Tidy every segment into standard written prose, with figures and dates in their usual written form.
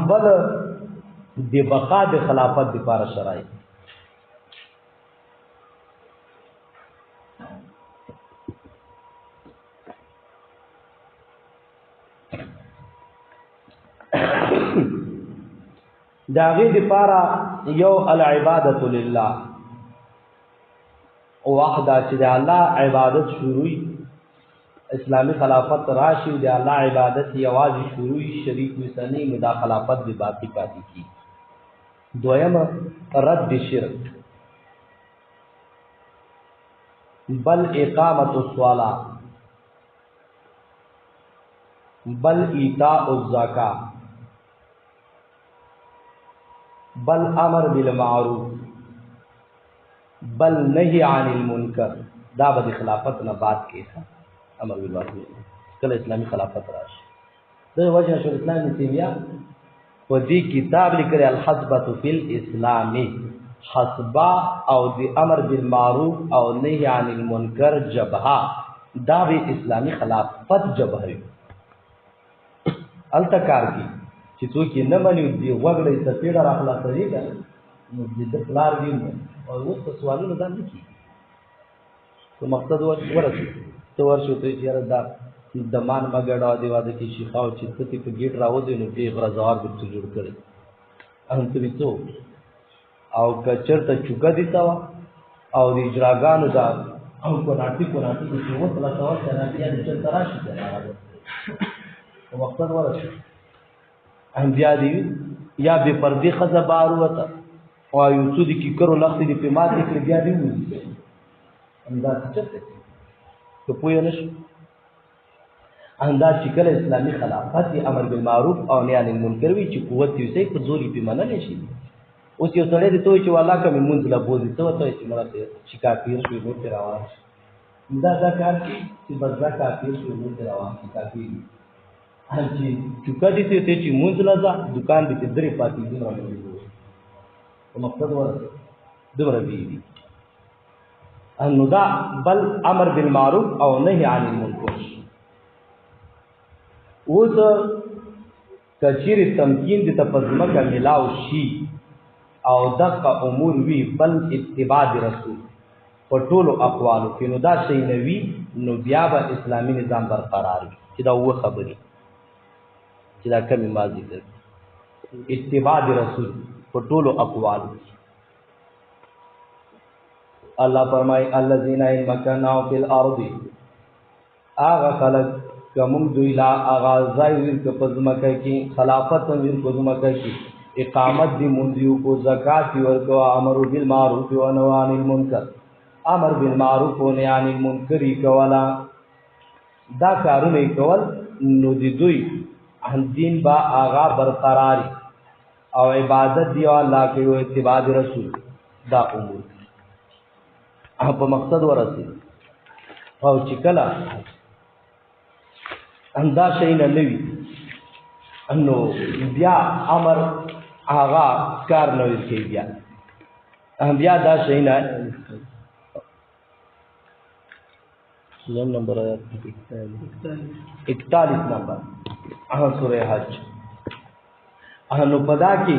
بل د بقا د خلافت لپاره شرایط داغه لپاره یو العبادت لله وحده چې د الله عبادت شروعي اسلامی خلافت راشي د الله عبادت یوازې شروعي شریک وسنی مدا خلافت به باقی پاتې کی دویم رد شرک بل اقامت الصلاة بل ایتاء الزکاة بل امر بالمعروف بل نهی عن المنکر دا به خلافت نه بعد کې امر بالمعروف کله اسلامی خلافت راشي د وجه شو اسلام تیمیا و دې کتاب لیکل الحسبه فی الاسلام حسبا او د امر بالمعروف او نهی عن المنکر جبهه دا به اسلامی خلافت جبهه التکار کی چې څوک نه مني دی وګړي سپیډه راخلا طریقه نو د پلار دی او اوس په سوالونو باندې کی تو مقصد ورته تو ورشو ته یاره دا د مان مګړه دی واده کې شيخه او چې ته په گیټ راو دی نو به غرزار به جوړ کړي ان ته ویڅو او کچر ته چوکا دي تا او د اجراګانو دا او کو ناټي چې وصله سوال ته نه بیا چې تراشي ده او مقصد ورته انبیاء دی یا به پردی خزه بار وته او یوسو دی کی کرو لخت دی په ماته کې بیا دی وځي انداز چته ته پوه نه شو انداز چې کله اسلامي خلافت امر بالمعروف او نهی عن المنکر وی چې قوت یې سي په زوري په منل شي اوس یو سړی دی ته چې والله کوم منځ لا بوزي ته ته چې مرته شکایت شي نو تر روان دا کار چې بزا کافر شي نو تر روان کافر چې چوکا دي ته چې مونږ لازم دکان دې درې پاتې دي راوړي او مقصد ورته دغه دی انو دا بل امر بالمعروف او نهی عن المنکر اوس کچیر تمکین دې تپزما کا ملاو شي او دغه امور وی بل اتباع رسول په ټولو اقوالو کې نو دا شی نوی نو بیا به اسلامي نظام برقرار وي چې دا و خبري چې دا کمی ماضی ده اتباع رسول په ټولو اقوال الله فرمای الذين مكنوا في الارض اغه خلق کوم دوی لا اغاز ظاهر په پزماکه کې خلافت ور پزماکه کې اقامت دی منځیو کو زکات ورکو امر بالمعروف و نهی عن المنکر امر بالمعروف و نهی عن المنکر کولا دا کارونه کول نو دی دوی دین با آغا برقراری او عبادت دی الله کې او اتباع رسول دا امور په مقصد ورسي او چې کله اندا شي نه نوي انو بیا امر آغا کار نه کوي بیا دا شي نه نم نمبر آیات 41 نمبر سورہ حج نو پدا کی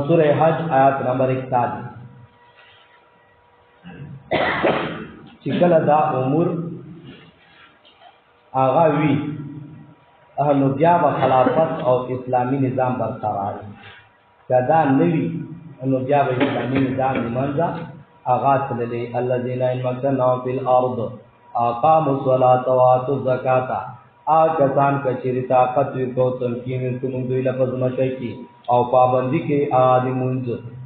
سورہ حج آیات نمبر 41 چکل دا امور آغا وی نو بیا با خلافت او اسلامی نظام برقرار کدا نوی نو بیا با اسلامی نظام منځه آغا تللی الذین مکنوا فی الارض اقاموا الصلاة وآتوا الزکاة کسان کچری طاقت کو تمکین کوم دوی لفظ مکه کی او پابندی کې عادی منځ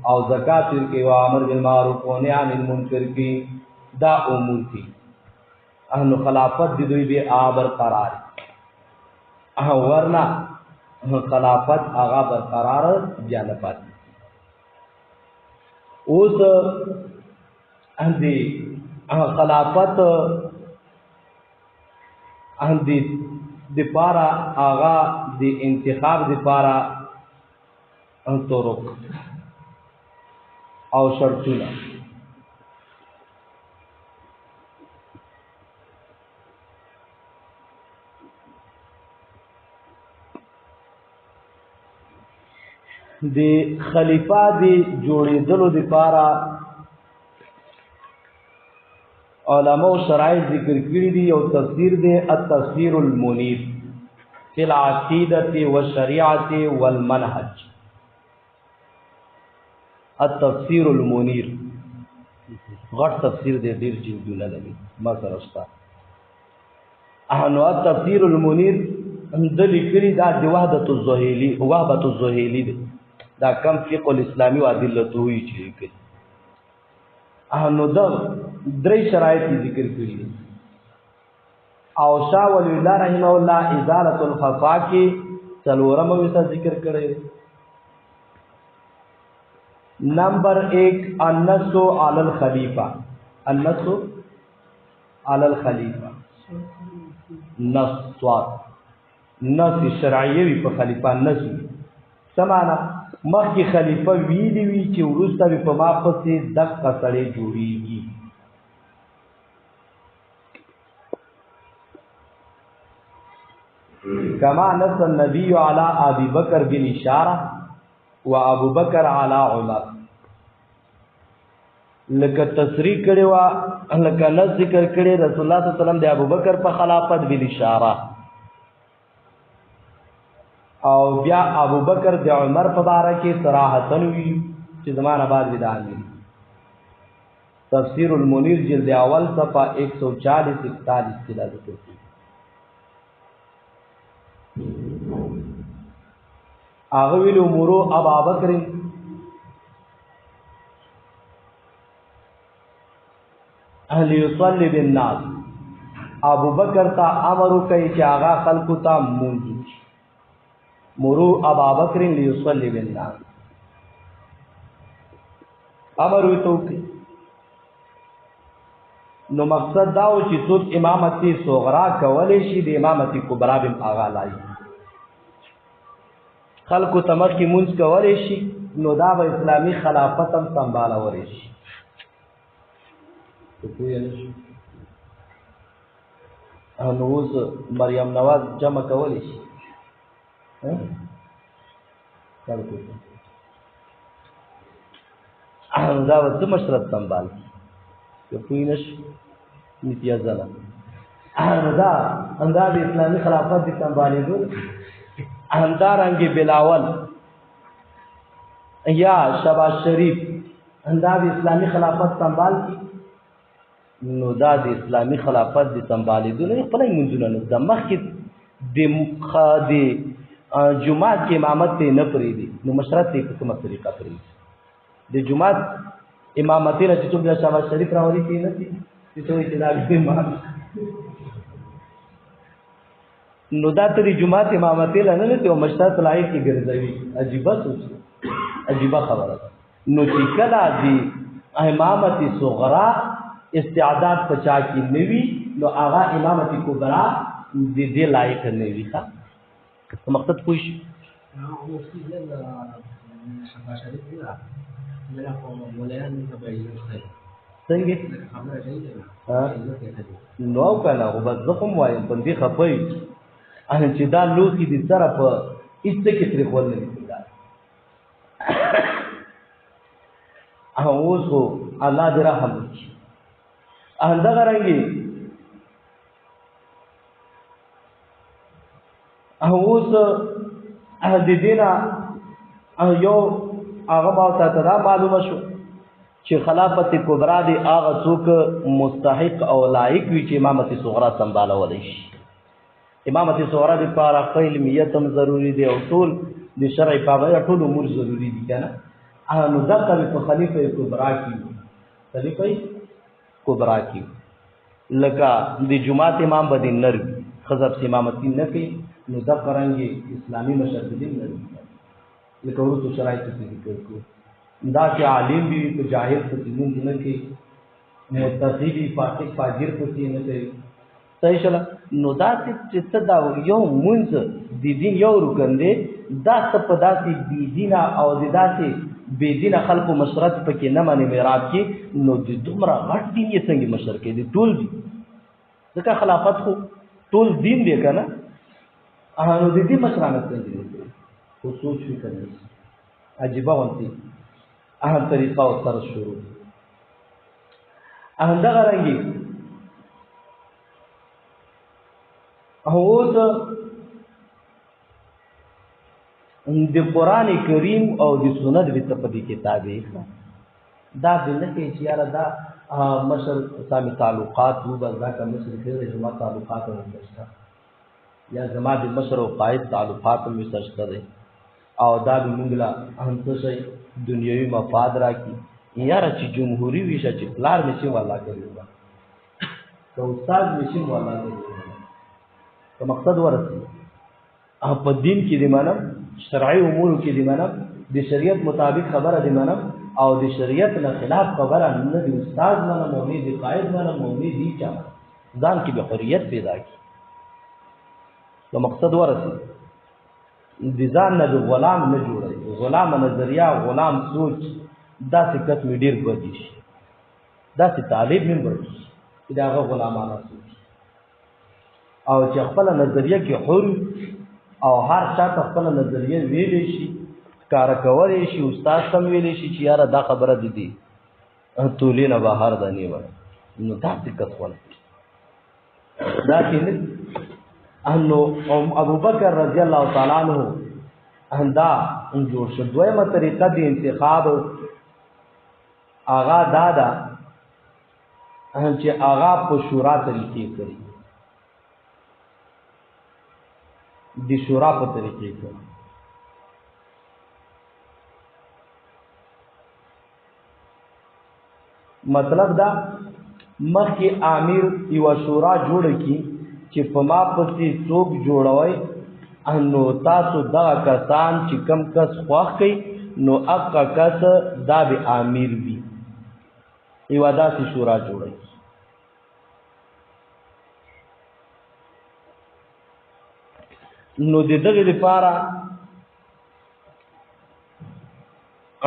او زکات کې او امر بالمعروف و نهی عن المنکر کی دا امور کی انو خلافت دی دوی به برقرار ورنا خلافت هغه برقرار بیا نه پاتې اوس اندی خلافت اندی د پارا آغا د انتخاب د پارا طرق او شرطونه د خلیفہ دی جوړېدلو لپاره علماء شرایط ذکر کړی دي. او تفسیر دی التفسیر المنیر فی العقیدة والشریعة والمنهج. التفسیر المنیر غټ تفسیر دی، ډیر جلدونه لري ما سره شته. نو التفسیر المنیر د لیکلي دا د وحدت الزهیلی دی، دا کم فقه الاسلامی و ادلته وی چې لیکلي. نو دا درې شرایط ذکر کړي دي. او شاه ولی الله رحمه الله ازالۃ الخفا کې څلورم ویسا ذکر کړی. نمبر 1 النص علی الخلیفہ. النص علی الخلیفہ نص شرعیه وی په خلیفہ نص سمانا مخکې خلیفہ ویلی وی چې وروسته په ما پسې دغه سړی جوړیږي. کما نص النبی علی ابی بکر بالاشاره و ابو بکر علی عمر. لکه تصریح کړي وا لکه نص ذکر کړي رسول الله صلی الله علیه وسلم د ابو بکر په خلافت بالاشاره، او بیا ابو بکر د عمر په باره کې صراحتاً وی چې زمانه بعد ودان دي. تفسیر المنیر جلد اول صفحه 140-41 کې دا ذکر کړي. هغه ویل امورو ابا بکر اهل یصلی بالناس. ابو بکر ته امر کوي چې هغه خلکو ته مونږ مرو ابا بکر لیصلی بالناس امر ویتو کی. نو مقصد دا و چې څوک امامتی صغرا کولې شي د امامتی کبرا بم اغا لای خلکو تمخ کی مونږ کولې شي، نو دا به اسلامی خلافت هم سنبالول شي. نو اوس مریم نواز جمع کولې شي دا وڅ مشرت سنبال که پوی نش نیتیا زلا دا انداز اسلامی خلافت دي سنبالې دو اندارنګي بلاول یا شباز شریف انداز اسلامی خلافت سنبال کی. نو دا د اسلامی خلافت دي سنبالې دو نه خپل منځونه نه د مخ کې د جمعات کې امامت ته نه پریدي. نو مشرت ته کومه طریقه پریدي د جمعات امامت ته چې څوک د شباز شریف راوړي کې نه دي چې څوک چې دا امام. نو دا ته د جمعات امامت ته نه ته مشرت لایق کې ګرځوي. عجیبه خبره. نو چې کله دی امامت صغرا استعداد پچا کې نوي، نو هغه امامت کبرا د دې لایق نه وي. ښه مقصد پوښ څنګه نو کنه او بس زه کوم وایم په دې خپوي چې دا لوخي دي سره په ایسته کې تر خپل نه دي. اوس الله دې رحم وکړي. انده غرانګي اوس د دینا یو هغه باور ته دا معلومه شو چې خلافت کبرا دی هغه څوک مستحق او لایق وي چې امامت صغرا سنبالول شي. امامت صغرا د لپاره علمیت هم ضروری دی او ټول د شرع پابندي ټول امور ضروری دي کنه. نو دغه په خلیفہ کبرا کې خلیفہ کبرا کې لکه د جمعات امام بدی نر خذب سے امامتی نه کوي. نو دا قرانګي اسلامي مشددین نه دي لکه ورته شرایط ذکر کو. دا چې عالم وي په جاهل په دین نه کې متقی وي فاسق فاجر په دین نه کوي. صحیح شله. نو دا چې څه دا یو مونږ د دین یو رکن دی، دا څه په داسې بی دینه او د داسې بی دینه خلکو مشرت پکې نه مانی میراب کې. نو د دومره غټ دین یې څنګه مشر کې دي ټول دي ځکه خلافت خو ټول دین دی کنه. نو د دې مشرانه څنګه دي خو سوچ فکر نه عجیبه غونتی اهم طریقه او سره شروع همدغه رنګي اوس د قران کریم او د سنت د په کتابه دا د لکه چې یاره دا مشر سامي تعلقات وو بس دا کوم مشر کې جما تعلقات ورسته یا زما د مشر او قائد تعلقات مې سرشته دي او دا د مونږلا هم څه دنیوي مفاد راکې یاره چې جمهوریت ویشه چې پلار نشي والا کوي که استاد نشي والا کوي که مقصد ورسي په دین کې دی منم شرعي امور کې دی منم د شریعت مطابق خبره دی منم او د شریعت نه خلاف خبره نه دی استاد منم او نه دی قائد منم او نه دی چا ځان کې به حریت پیدا کی که مقصد ورسي د ځان نه غلام نه جوړي غلام نظریه غلام سوچ دا سکت می ډیر بږي دا سي طالب من بږي دا غلامانه سوچ او چې خپل نظریه کې حر او هر چا خپل نظریه ویلې شي کار کولې شي استاد سم ویلې شي چې یاره دا خبره دي تولینه بهر ده نیو نو دا دقت ولا دا کې انو ابو بکر رضی الله تعالی عنہ اندا جوړ شو دویمه طریقه د انتخاب آغا دادا چې آغا په شورا طریقې کوي د شورا په طریقې کوي مطلب دا مخکې امیر یو شورا جوړ کی چې په ما پسې څوک جوړوي انو تاسو دا کسان چې کم کس خواخ کوي نو اقا کس دا به امیر وي یو داسې شورا جوړي نو د دغه لپاره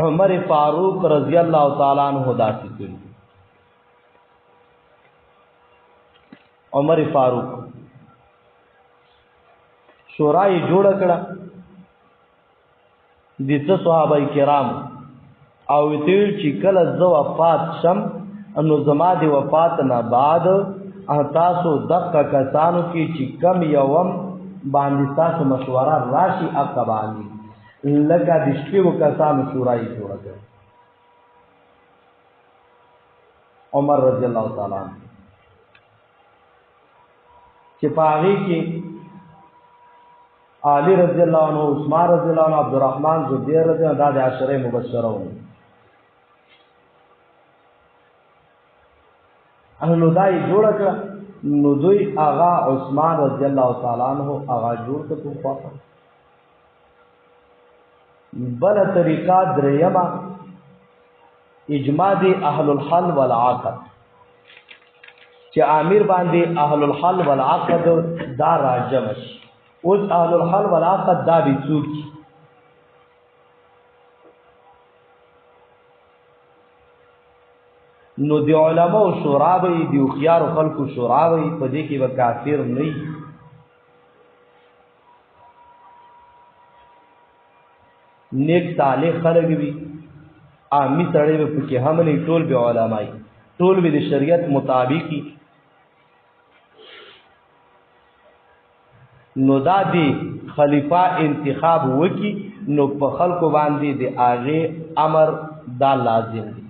عمر فاروق رضی الله تعالی عنہ داسې کړی عمر فاروق شورا یې جوړ کړه د صحابه کرام او تیر چې کله زو وفات شم انو زما د وفات نه بعد تاسو دغه کسانو کې چې کم یوم باندې تاسو مشوره راشي اقبانی لکه د شپږو کسانو شورا یې جوړ کړه عمر رضی الله تعالی عنہ چې پاغي کې علی رضی الله عنه عثمان رضی الله عنه عبدالرحمن زبیر رضی الله عنه د عشره مبشره و انو دای جوړ کړ نو دوی آغا عثمان رضی الله تعالی عنہ آغا جوړ کړ په خاطر بل طریقہ دریما اجماع دی اهل الحل والعقد چې امیر باندې اهل الحل والعقد دا راجمش اوس اهل الحل والعقد دا به څوک نو دی علماء شورا به دی خيار خلق شورا به په دې کې به کافر نه نیک صالح خلق وي عامي سړی به پکې هم نه ټول به علماي ټول به د شریعت مطابقي نو دا دی خلیفہ انتخاب وکي نو په خلکو باندې د اغه امر دا لازم دی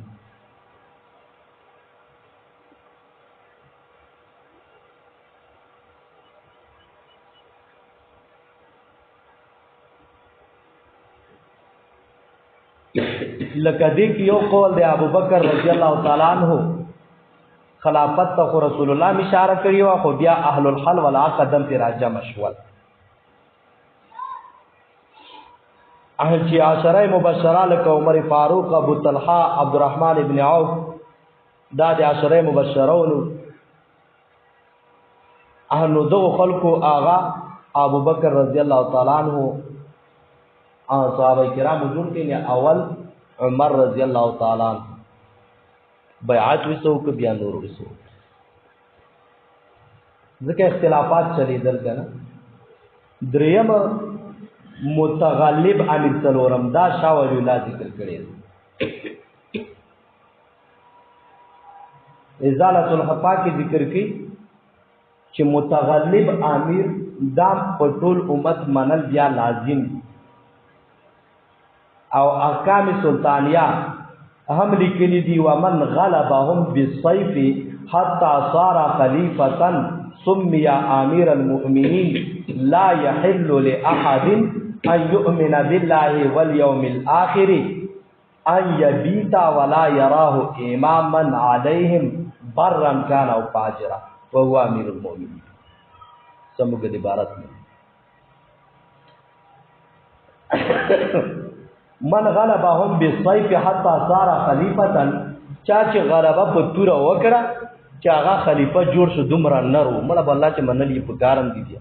لکه دې کې یو قول دی ابو بکر رضی الله تعالی عنہ خلافت ته رسول الله اشاره کړی او خو بیا اهل الحل والعقد دم ته راځه مشول اهل چې عشره مبشره لکه عمر فاروق ابو طلحه عبدالرحمن ابن عوف دا د عشره مبشرونو اهل دو خلقو آغا ابو بکر رضی الله تعالی عنہ او صحابه کرام جوړ کړي اول عمر رضی الله تعالی عنہ بیعت وسو که بیا نور وسو ځکه اختلافات چلیدل کنه دریم متغلب امیر څلورم دا شاه ولی الله ذکر کړی ازالۃ الحفا کې ذکر کړي چې متغلب امیر دا په ټول امت منل بیا لازم او احکام سلطانیه هم لیکلي دي ومن غلبهم بالسيف حتى صار خليفة سمي امير المؤمنين لا يحل لاحد ان يؤمن بالله واليوم الاخر ان يبيت ولا يراه اماما عليهم برا كان او فاجرا وهو امير المؤمنين سمجھ عبارت میں من غلبهم بالسيف حتى صار خليفة چا چې غلبه په تور وکړه چې هغه خلیفہ جوړ شو دومره نرو مړه الله چې منلې په کارم دي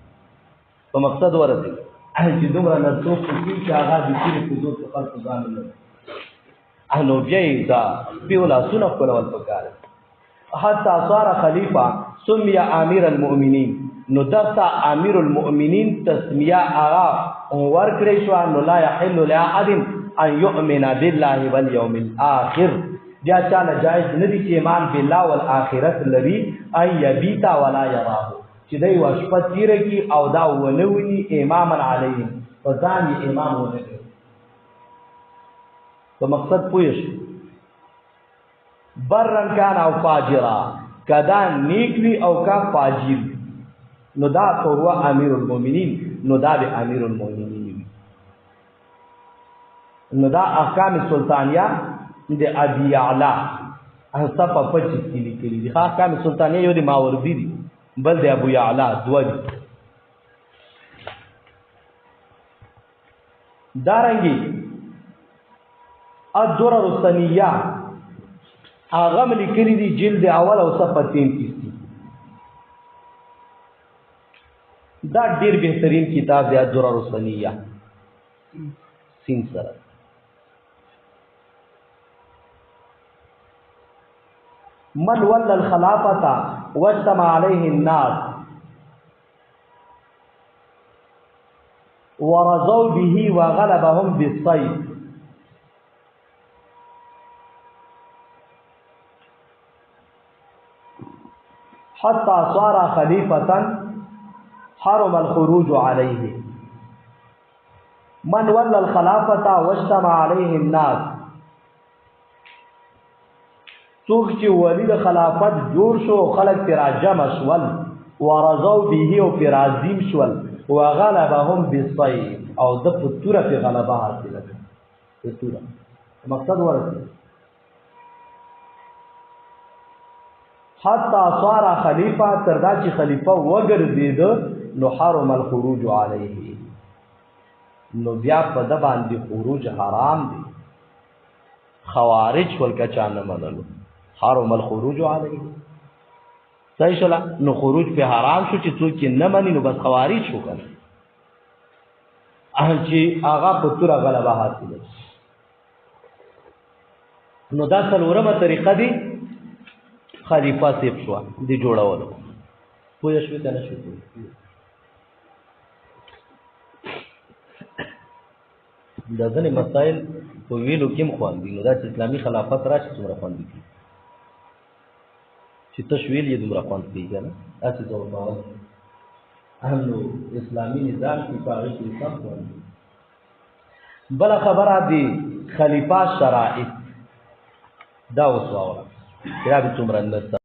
په مقصد ورته چې دومره نرتوب چې هغه د کلی په زور په خلق ځان نه انو بیا دا پیولا سونه کولول په کار حتی صار خلیفہ سمي امیر المؤمنین نو دغه امیر المؤمنین تسمیه هغه ورکړی شو نو لا يحل لاحد ان يؤمن بالله واليوم الاخر بیا چاله جایز ندی چې ایمان بالله والآخرت لري ان یبیتا ولا يراه چې دوی وشپه تیره کی او دا ونونی اماما علیهم فځان امام ونه په مقصد پوښ برن کان او فاجرا کدا نیک وی او کا فاجر نو دا هو امیر المؤمنین نو دا به امیر المؤمنین نو دا احکام سلطانیه د ابي اعلی اصطف په 25 کې لیکلي دي احکام سلطانیه یو د ماوردی دي بل د ابو اعلی دوه دي دارنګي الدرر الثنیه هغه لیکلي دي جلد اول او صفحه 33 دا ډیر بهترین کتاب دی الدرر الثنیه سین سره من ولى الخلافة واجتمع عليه الناس ورضوا به وغلبهم بالسيف حتى صار خليفة حرم الخروج عليه من ولى الخلافة واجتمع عليه الناس څوک چې ولی د خلافت جوړ شو خلک پر جمع شول ورضوا به او پر عظیم شول وغلبهم بالسيف او د پتوره په غلبه حاصل کړه پتوره مقصد ورته حتی صار خلیفہ تردا چې خلیفہ وګرځید نو حرم الخروج علیه نو بیا په د باندې خروج حرام دی خوارج ولکه چانه منلو حرم الخروج علیه صحیح شلا نو خروج په حرام شو چې څوک نه مني نو بس خوارج شو کنه چې هغه په تور غلبه حاصل نو دا څلورمه طریقه دی خلیفہ سیب شو دی جوړولو پوه شو کنه شو دا ځنې مسائل په ویلو کې مخوان دي نو دا چې اسلامي خلافت راشي څومره خوان دي چې تشویل یې دومره خوان دي کنه اته څو باور اهلو اسلامي نظام کې پاره کې سم خوان دي بل خبره دي خلیفہ شرائط دا وسواره یا به څومره